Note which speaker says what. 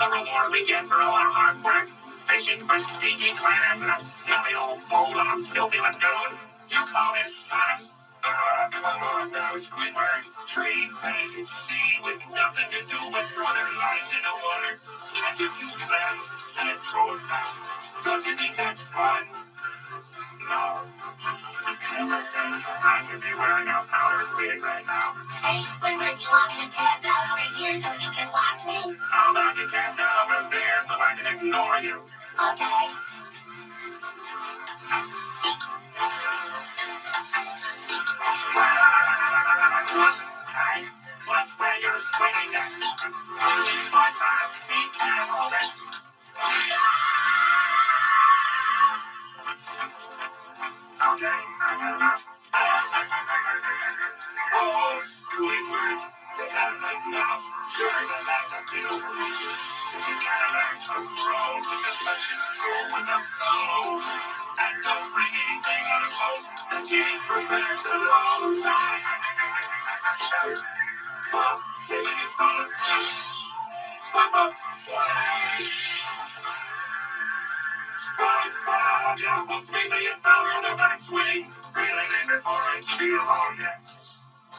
Speaker 1: the reward we get for all our hard work? Fishing for stinky clams in a smelly old bowl on a filthy lagoon? You call this fun? Come on now, Squidward. Trade face at sea with nothing to do but throw their lives in the water, catch a few clams, and then throw it back. Don't you think that's fun? No. I should be wearing a powder wig right now.
Speaker 2: Hey, Squidward, you want me to pass out over here so you can watch me?
Speaker 1: How about you cast it over there so I can ignore you?
Speaker 2: Okay.
Speaker 1: Hey, watch where you're swinging at. Only 5 feet careful then. Okay, I got enough. Oh, Squidward, you gotta make now. Sure, that's a deal. You gotta learn to roll with the punches, go with the flow. And don't bring anything on a boat that you ain't prepared to load. Well, maybe you call it swim up. SpongeBob, jump up $3 million on the backswing. Reeling in before I feel all yet.